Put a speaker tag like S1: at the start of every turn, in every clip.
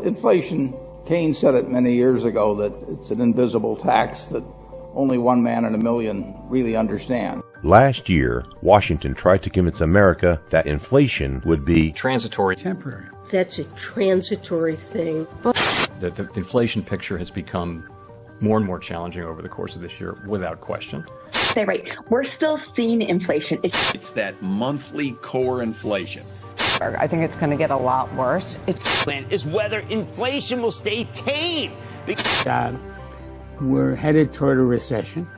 S1: inflation, Keynes said it many years ago that it's an invisible tax that only one man in a million really understand.
S2: Last year, Washington tried to convince America that inflation would be
S3: transitory,
S4: temporary.
S5: That's a transitory thing.
S3: The inflation picture has become more and more challenging over the course of this year, without question.
S6: Say right, we're still seeing inflation.
S7: It's that monthly core inflation.
S8: I think it's going to get a lot worse.
S9: Plan is whether inflation will stay tame.
S4: We're headed toward a recession.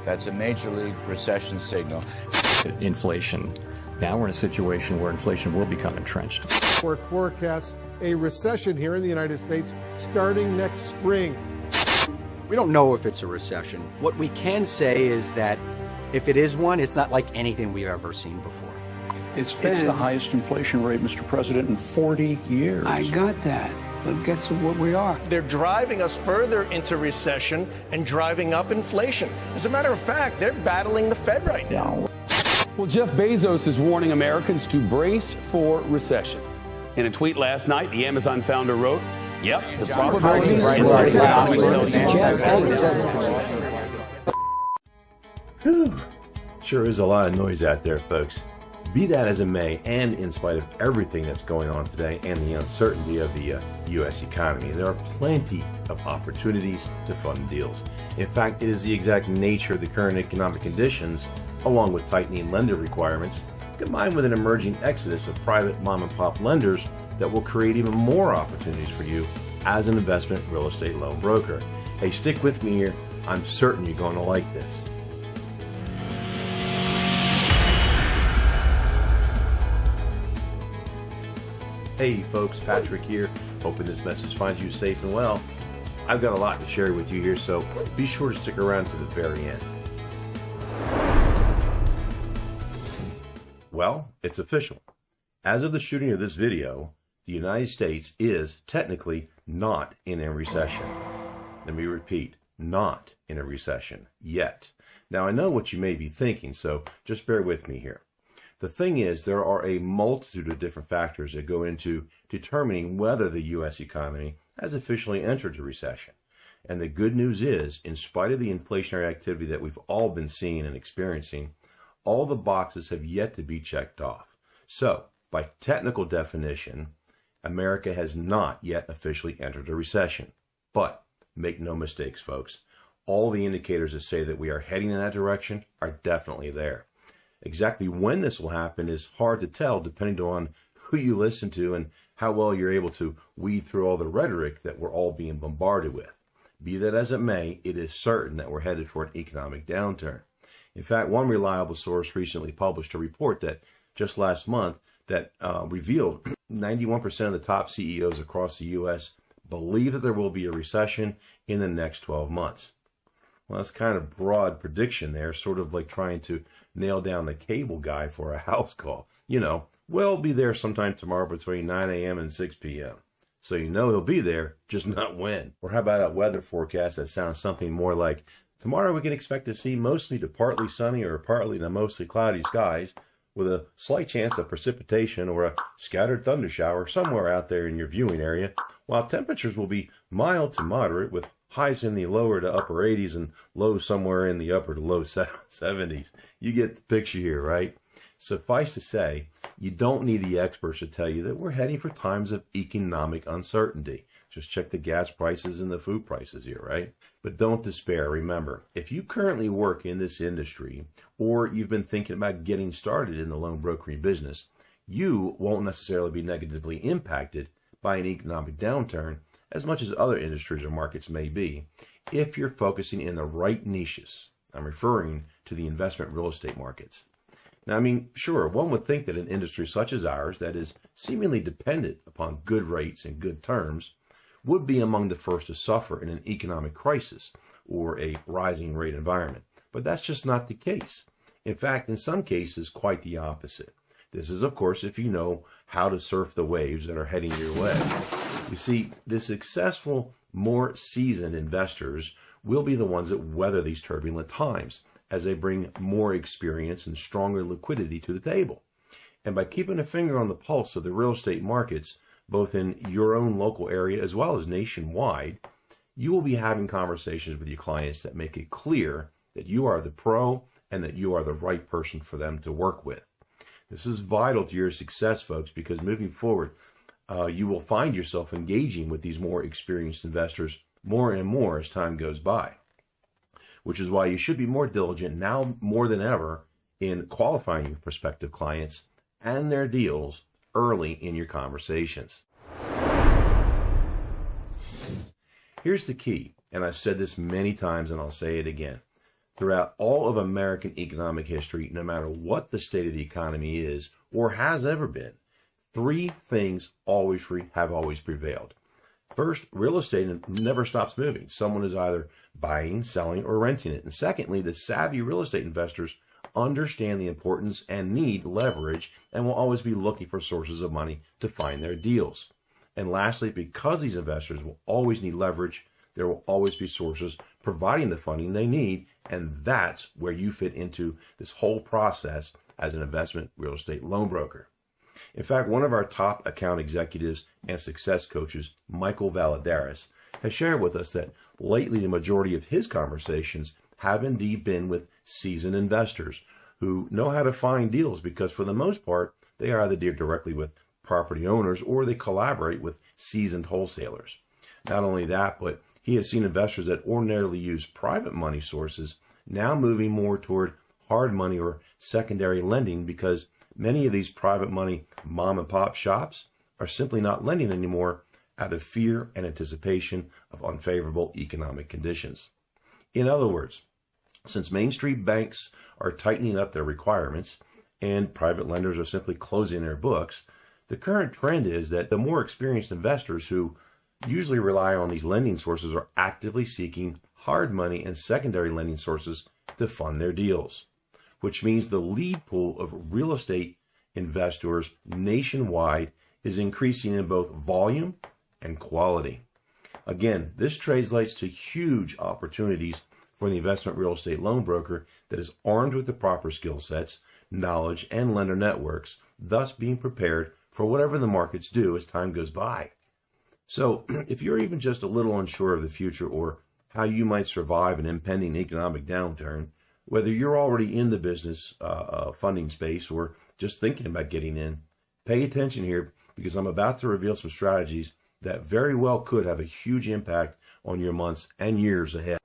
S10: That's a major league recession signal.
S3: Inflation. Now we're in a situation where inflation will become entrenched.
S11: Report forecasts a recession here in the United States starting next spring.
S12: We don't know if it's a recession. What we can say is that if it is one, it's not like anything we've ever seen before.
S4: It's the highest inflation rate, Mr. President, in 40 years.
S13: I got that. But guess what we are?
S14: They're driving us further into recession and driving up inflation. As a matter of fact, they're battling the Fed right now.
S15: Well, Jeff Bezos is warning Americans to brace for recession. In a tweet last night, the Amazon founder wrote, "Yep, the probability
S2: Sure is a lot of noise out there, folks. Be that as it may, and in spite of everything that's going on today and the uncertainty of the U.S. economy, there are plenty of opportunities to fund deals. In fact, it is the exact nature of the current economic conditions, along with tightening lender requirements, combined with an emerging exodus of private mom-and-pop lenders that will create even more opportunities for you as an investment real estate loan broker. Hey, stick with me here. I'm certain you're going to like this. Hey folks, Patrick here, hoping this message finds you safe and well. I've got a lot to share with you here, so be sure to stick around to the very end. Well, it's official. As of the shooting of this video, the United States is technically not in a recession. Let me repeat, not in a recession yet. Now I know what you may be thinking, so just bear with me here. The thing is, there are a multitude of different factors that go into determining whether the U.S. economy has officially entered a recession. And the good news is, in spite of the inflationary activity that we've all been seeing and experiencing, all the boxes have yet to be checked off. So, by technical definition, America has not yet officially entered a recession. But, make no mistakes, folks, all the indicators that say that we are heading in that direction are definitely there. Exactly when this will happen is hard to tell depending on who you listen to and how well you're able to weed through all the rhetoric that we're all being bombarded with. Be that as it may, it is certain that we're headed for an economic downturn. In fact, one reliable source recently published a report that just last month that revealed 91% of the top CEOs across the U.S. believe that there will be a recession in the next 12 months. Well, that's kind of broad prediction there, sort of like trying to nail down the cable guy for a house call. You know, we'll be there sometime tomorrow between 9 a.m. and 6 p.m. So you know he'll be there, just not when. Or how about a weather forecast that sounds something more like, tomorrow we can expect to see mostly to partly sunny or partly to mostly cloudy skies with a slight chance of precipitation or a scattered thunder shower somewhere out there in your viewing area, while temperatures will be mild to moderate with highs in the lower to upper 80s and lows somewhere in the upper to low 70s. You get the picture here, right? Suffice to say, you don't need the experts to tell you that we're heading for times of economic uncertainty. Just check the gas prices and the food prices here, right? But don't despair. Remember, if you currently work in this industry or you've been thinking about getting started in the loan brokering business, you won't necessarily be negatively impacted by an economic downturn as much as other industries or markets may be, if you're focusing in the right niches. I'm referring to the investment real estate markets. Now, I mean, sure, one would think that an industry such as ours, that is seemingly dependent upon good rates and good terms, would be among the first to suffer in an economic crisis or a rising rate environment. But that's just not the case. In fact, in some cases, quite the opposite. This is, of course, if you know how to surf the waves that are heading your way. You see, the successful, more seasoned investors will be the ones that weather these turbulent times as they bring more experience and stronger liquidity to the table. And by keeping a finger on the pulse of the real estate markets, both in your own local area as well as nationwide, you will be having conversations with your clients that make it clear that you are the pro and that you are the right person for them to work with. This is vital to your success, folks, because moving forward, you will find yourself engaging with these more experienced investors more and more as time goes by, which is why you should be more diligent now more than ever in qualifying your prospective clients and their deals early in your conversations. Here's the key, and I've said this many times and I'll say it again. Throughout all of American economic history, no matter what the state of the economy is or has ever been, three things have always prevailed. First, real estate never stops moving. Someone is either buying, selling, or renting it. And secondly, the savvy real estate investors understand the importance and need leverage and will always be looking for sources of money to find their deals. And lastly, because these investors will always need leverage, there will always be sources providing the funding they need, and that's where you fit into this whole process as an investment real estate loan broker. In fact, one of our top account executives and success coaches, Michael Valadares, has shared with us that lately the majority of his conversations have indeed been with seasoned investors who know how to find deals because for the most part, they either deal directly with property owners or they collaborate with seasoned wholesalers. Not only that, but he has seen investors that ordinarily use private money sources now moving more toward hard money or secondary lending because many of these private money mom and pop shops are simply not lending anymore out of fear and anticipation of unfavorable economic conditions. In other words, since Main Street banks are tightening up their requirements and private lenders are simply closing their books, the current trend is that the more experienced investors who usually rely on these lending sources are actively seeking hard money and secondary lending sources to fund their deals, which means the lead pool of real estate investors nationwide is increasing in both volume and quality. Again, this translates to huge opportunities for the investment real estate loan broker that is armed with the proper skill sets, knowledge, and lender networks, thus being prepared for whatever the markets do as time goes by. So if you're even just a little unsure of the future or how you might survive an impending economic downturn, whether you're already in the business funding space or just thinking about getting in, pay attention here because I'm about to reveal some strategies that very well could have a huge impact on your months and years ahead.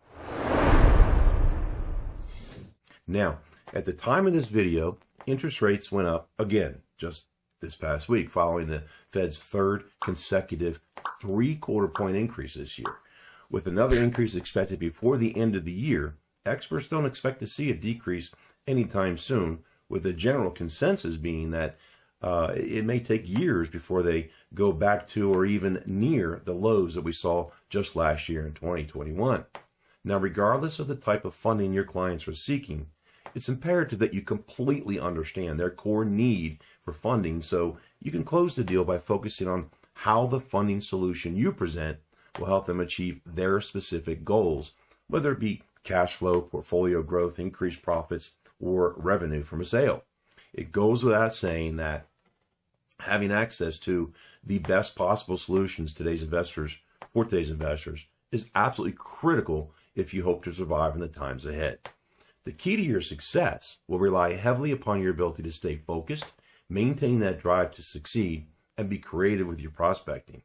S2: Now, at the time of this video, interest rates went up again just this past week following the Fed's third consecutive 3/4 point increase this year. With another increase expected before the end of the year, experts don't expect to see a decrease anytime soon, with the general consensus being that it may take years before they go back to or even near the lows that we saw just last year in 2021. Now, regardless of the type of funding your clients are seeking, it's imperative that you completely understand their core need for funding so you can close the deal by focusing on how the funding solution you present will help them achieve their specific goals, whether it be cash flow, portfolio growth, increased profits, or revenue from a sale. It goes without saying that having access to the best possible solutions for today's investors is absolutely critical if you hope to survive in the times ahead. The key to your success will rely heavily upon your ability to stay focused, maintain that drive to succeed, and be creative with your prospecting.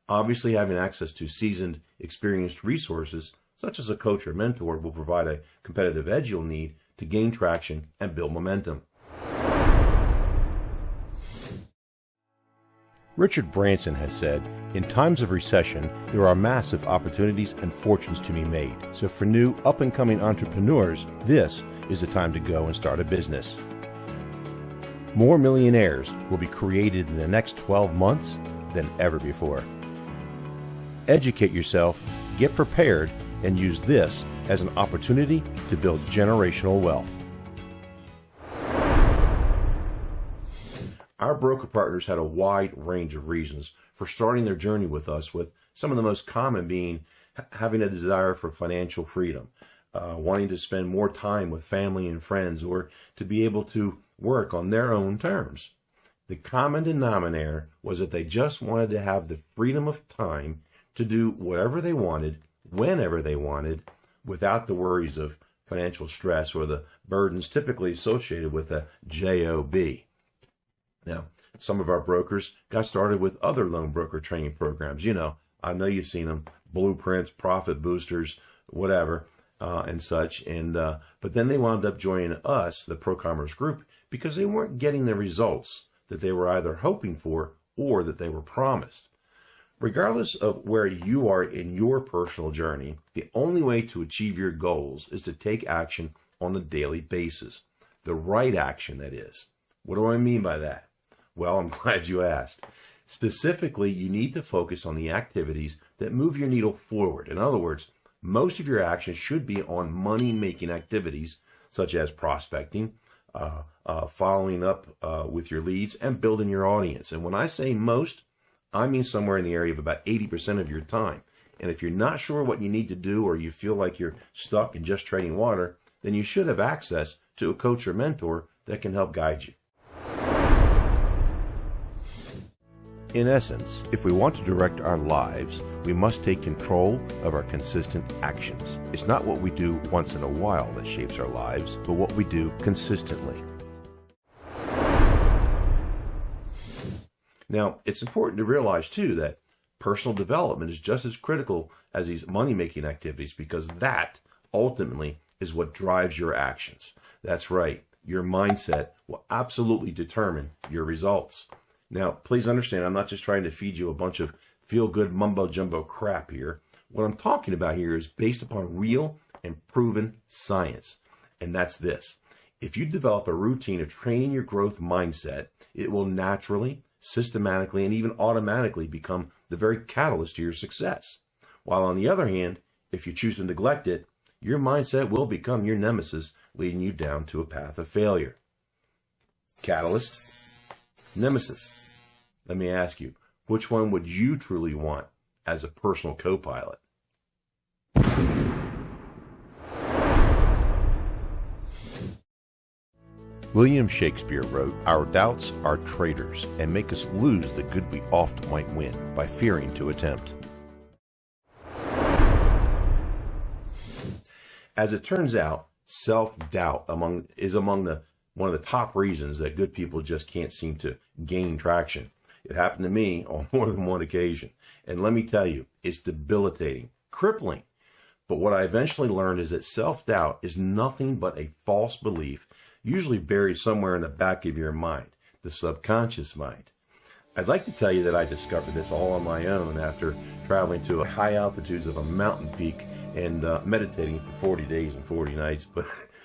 S2: Obviously, having access to seasoned, experienced resources, such as a coach or mentor, will provide a competitive edge you'll need to gain traction and build momentum. Richard Branson has said, in times of recession, there are massive opportunities and fortunes to be made. So for new up-and-coming entrepreneurs, this is the time to go and start a business. More millionaires will be created in the next 12 months than ever before. Educate yourself, get prepared, and use this as an opportunity to build generational wealth. Our broker partners had a wide range of reasons for starting their journey with us, with some of the most common being having a desire for financial freedom, wanting to spend more time with family and friends, or to be able to work on their own terms. The common denominator was that they just wanted to have the freedom of time to do whatever they wanted, whenever they wanted, without the worries of financial stress or the burdens typically associated with a job. Now, some of our brokers got started with other loan broker training programs. You know, I know you've seen them, blueprints, profit boosters, whatever, and such. But then they wound up joining us, the ProCommerce Group, because they weren't getting the results that they were either hoping for or that they were promised. Regardless of where you are in your personal journey, the only way to achieve your goals is to take action on a daily basis. The right action, that is. What do I mean by that? Well, I'm glad you asked. Specifically, you need to focus on the activities that move your needle forward. In other words, most of your actions should be on money-making activities, such as prospecting, following up with your leads, and building your audience. And when I say most, I mean somewhere in the area of about 80% of your time. And if you're not sure what you need to do, or you feel like you're stuck in just trading water, then you should have access to a coach or mentor that can help guide you. In essence, if we want to direct our lives, we must take control of our consistent actions. It's not what we do once in a while that shapes our lives, but what we do consistently. Now, it's important to realize, too, that personal development is just as critical as these money-making activities, because that ultimately is what drives your actions. That's right. Your mindset will absolutely determine your results. Now, please understand, I'm not just trying to feed you a bunch of feel-good mumbo-jumbo crap here. What I'm talking about here is based upon real and proven science. And that's this. If you develop a routine of training your growth mindset, it will naturally, systematically, and even automatically become the very catalyst to your success. While on the other hand, if you choose to neglect it, your mindset will become your nemesis, leading you down to a path of failure. Catalyst, nemesis. Let me ask you, which one would you truly want as a personal co-pilot? William Shakespeare wrote, "Our doubts are traitors and make us lose the good we oft might win by fearing to attempt." As it turns out, self-doubt is among one of the top reasons that good people just can't seem to gain traction. It happened to me on more than one occasion. And let me tell you, it's debilitating, crippling. But what I eventually learned is that self-doubt is nothing but a false belief, usually buried somewhere in the back of your mind, the subconscious mind. I'd like to tell you that I discovered this all on my own after traveling to high altitudes of a mountain peak and meditating for 40 days and 40 nights,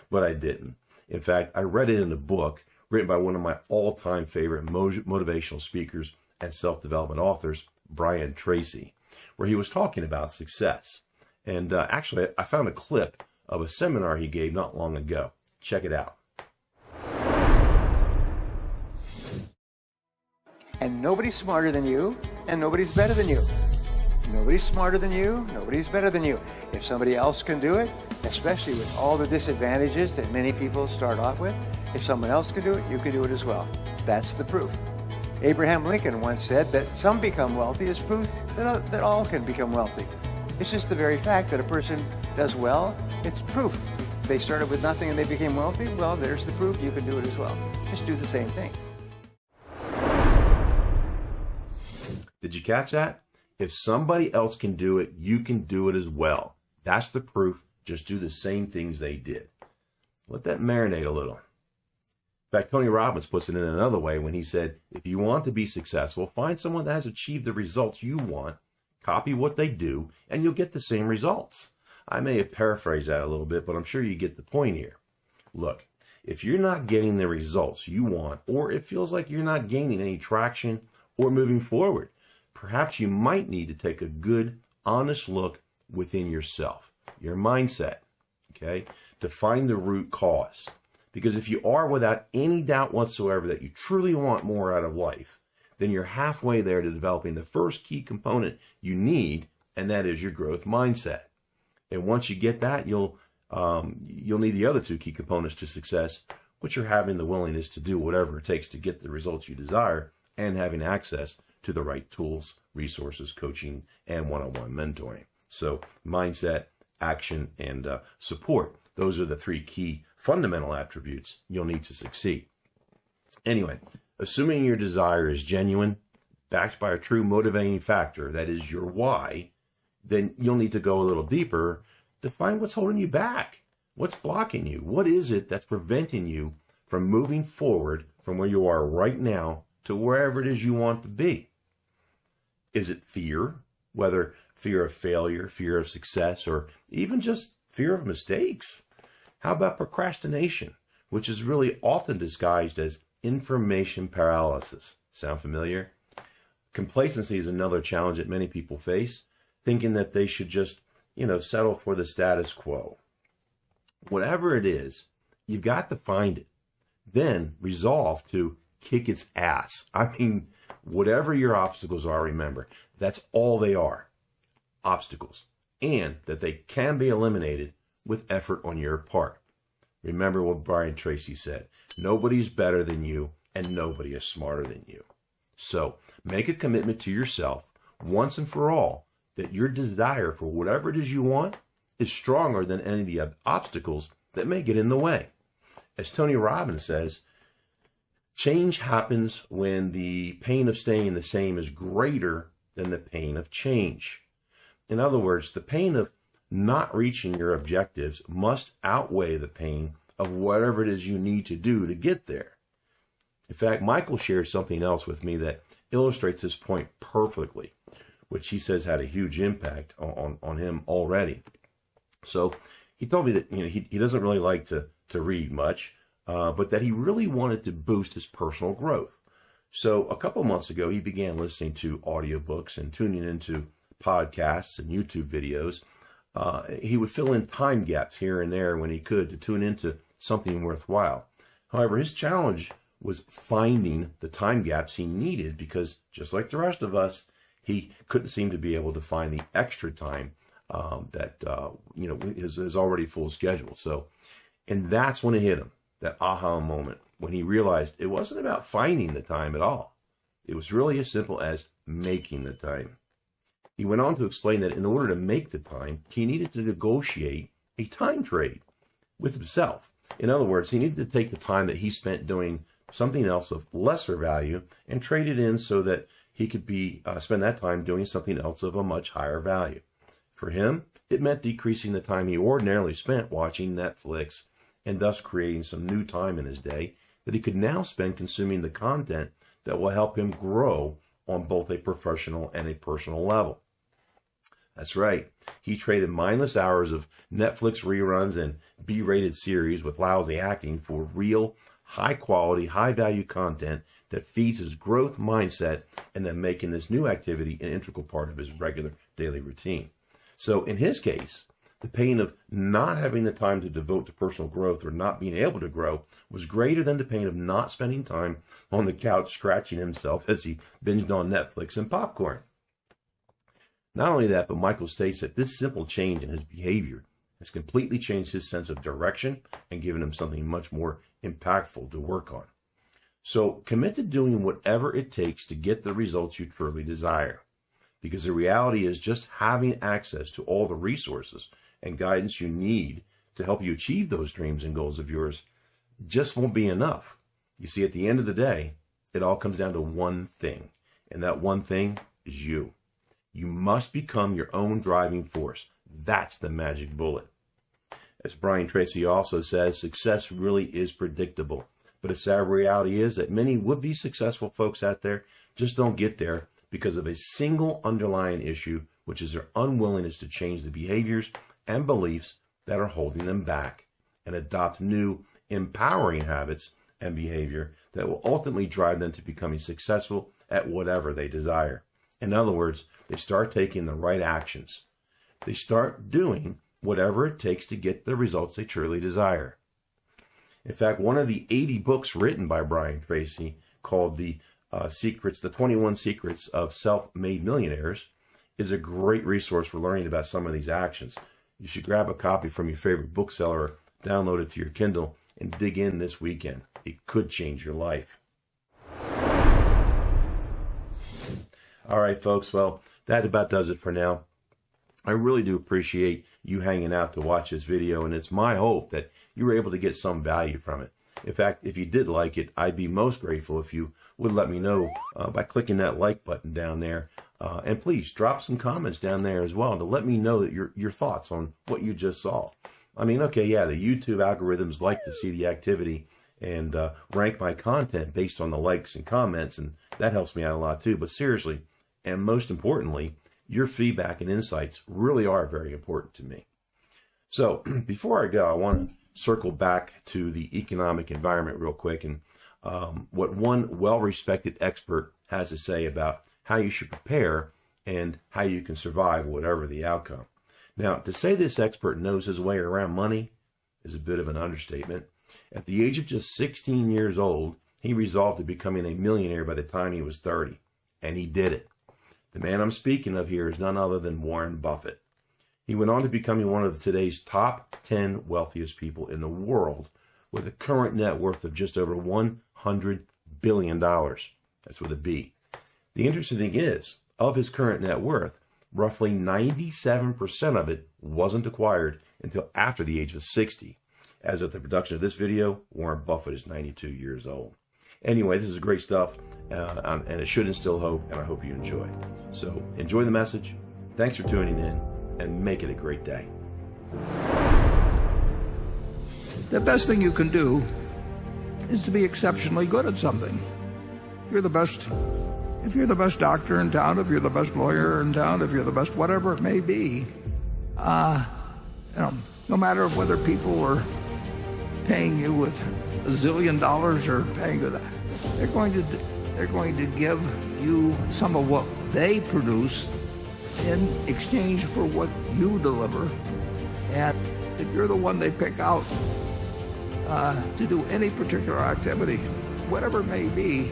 S2: but I didn't. In fact, I read it in a book written by one of my all-time favorite motivational speakers and self-development authors, Brian Tracy, where he was talking about success. And actually, I found a clip of a seminar he gave not long ago. Check it out.
S16: And nobody's smarter than you, and nobody's better than you. Nobody's smarter than you, nobody's better than you. If somebody else can do it, especially with all the disadvantages that many people start off with, if someone else can do it, you can do it as well. That's the proof. Abraham Lincoln once said that some become wealthy is proof that all can become wealthy. It's just the very fact that a person does well, it's proof. They started with nothing and they became wealthy, well, there's the proof, you can do it as well. Just do the same thing.
S2: Did you catch that? If somebody else can do it, you can do it as well. That's the proof. Just do the same things they did. Let that marinate a little. In fact, Tony Robbins puts it in another way when he said, if you want to be successful, find someone that has achieved the results you want, copy what they do, and you'll get the same results. I may have paraphrased that a little bit, but I'm sure you get the point here. Look, if you're not getting the results you want, or it feels like you're not gaining any traction or moving forward, perhaps you might need to take a good, honest look within yourself, your mindset, okay, to find the root cause. Because if you are without any doubt whatsoever that you truly want more out of life, then you're halfway there to developing the first key component you need, and that is your growth mindset. And once you get that, you'll need the other two key components to success, but you're having the willingness to do whatever it takes to get the results you desire and having access to the right tools, resources, coaching, and one-on-one mentoring. So mindset, action, and support. Those are the three key fundamental attributes you'll need to succeed. Anyway, assuming your desire is genuine, backed by a true motivating factor, that is your why, then you'll need to go a little deeper to find what's holding you back. What's blocking you? What is it that's preventing you from moving forward from where you are right now to wherever it is you want to be? Is it fear, whether fear of failure, fear of success, or even just fear of mistakes? How about procrastination, which is really often disguised as information paralysis? Sound familiar? Complacency is another challenge that many people face, thinking that they should just, settle for the status quo. Whatever it is, you've got to find it. Then resolve to kick its ass. I mean, whatever your obstacles are, remember, that's all they are, obstacles, and that they can be eliminated with effort on your part. Remember what Brian Tracy said, nobody's better than you and nobody is smarter than you. So make a commitment to yourself once and for all that your desire for whatever it is you want is stronger than any of the obstacles that may get in the way. As Tony Robbins says, change happens when the pain of staying the same is greater than the pain of change. In other words, the pain of not reaching your objectives must outweigh the pain of whatever it is you need to do to get there. In fact, Michael shared something else with me that illustrates this point perfectly, which he says had a huge impact on him already. So he told me that he doesn't really like to read much, but that he really wanted to boost his personal growth. So a couple months ago, he began listening to audiobooks and tuning into podcasts and YouTube videos. He would fill in time gaps here and there when he could to tune into something worthwhile. However, his challenge was finding the time gaps he needed because, just like the rest of us, he couldn't seem to be able to find the extra time that his already full schedule. So, and that's when it hit him, that aha moment, when he realized it wasn't about finding the time at all. It was really as simple as making the time. He went on to explain that in order to make the time, he needed to negotiate a time trade with himself. In other words, he needed to take the time that he spent doing something else of lesser value and trade it in so that he could spend that time doing something else of a much higher value. For him, it meant decreasing the time he ordinarily spent watching Netflix and thus creating some new time in his day that he could now spend consuming the content that will help him grow on both a professional and a personal level. That's right. He traded mindless hours of Netflix reruns and B-rated series with lousy acting for real, high-quality, high-value content that feeds his growth mindset and then making this new activity an integral part of his regular daily routine. So in his case, the pain of not having the time to devote to personal growth or not being able to grow was greater than the pain of not spending time on the couch scratching himself as he binged on Netflix and popcorn. Not only that, but Michael states that this simple change in his behavior has completely changed his sense of direction and given him something much more impactful to work on. So commit to doing whatever it takes to get the results you truly desire. Because the reality is just having access to all the resources and guidance you need to help you achieve those dreams and goals of yours just won't be enough. You see, at the end of the day, it all comes down to one thing, and that one thing is you. You must become your own driving force. That's the magic bullet. As Brian Tracy also says, success really is predictable. But a sad reality is that many would-be successful folks out there just don't get there because of a single underlying issue, which is their unwillingness to change the behaviors and beliefs that are holding them back and adopt new, empowering habits and behavior that will ultimately drive them to becoming successful at whatever they desire. In other words, they start taking the right actions. They start doing whatever it takes to get the results they truly desire. In fact, one of the 80 books written by Brian Tracy called the 21 Secrets of Self-Made Millionaires is a great resource for learning about some of these actions. You should grab a copy from your favorite bookseller or download it to your Kindle and dig in this weekend. It could change your life. All right, folks. Well, that about does it for now. I really do appreciate you hanging out to watch this video, and it's my hope that you were able to get some value from it. In fact, if you did like it, I'd be most grateful if you would let me know by clicking that like button down there. And please drop some comments down there as well to let me know that your thoughts on what you just saw. I mean, okay, yeah, the YouTube algorithms like to see the activity and rank my content based on the likes and comments, and that helps me out a lot too. But seriously, and most importantly, your feedback and insights really are very important to me. So before I go, I want to circle back to the economic environment real quick and what one well-respected expert has to say about how you should prepare and how you can survive whatever the outcome. Now, to say this expert knows his way around money is a bit of an understatement. At the age of just 16 years old, he resolved to becoming a millionaire by the time he was 30, and he did it. The man I'm speaking of here is none other than Warren Buffett. He went on to becoming one of today's top 10 wealthiest people in the world with a current net worth of just over $100 billion. That's with a B. The interesting thing is, of his current net worth, roughly 97% of it wasn't acquired until after the age of 60. As of the production of this video, Warren Buffett is 92 years old. Anyway, this is great stuff, and it should instill hope, and I hope you enjoy. So enjoy the message. Thanks for tuning in, and make it a great day.
S17: The best thing you can do is to be exceptionally good at something. If you're the best doctor in town, if you're the best lawyer in town, if you're the best whatever it may be, no matter whether people are paying you with $1 zillion or paying you, they're going to give you some of what they produce in exchange for what you deliver. And if you're the one they pick out to do any particular activity, whatever it may be,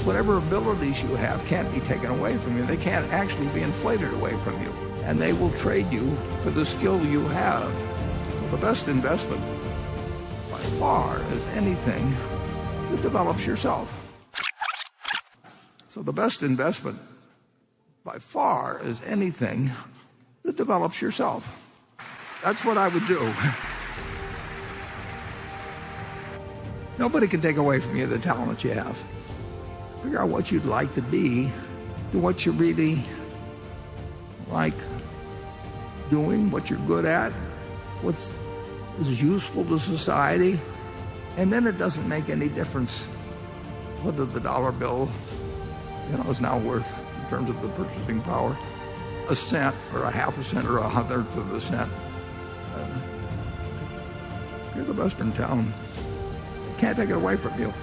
S17: whatever abilities you have can't be taken away from you. They can't actually be inflated away from you. And they will trade you for the skill you have. So the best investment by far is anything that develops yourself. So the best investment by far is anything that develops yourself. That's what I would do. Nobody can take away from you the talent you have. Figure out what you'd like to be, do what you really like doing, what you're good at, what's is useful to society, and then it doesn't make any difference whether the dollar bill, is now worth, in terms of the purchasing power, a cent or a half a cent or 1/100th of a cent. If you're the best in town, they can't take it away from you.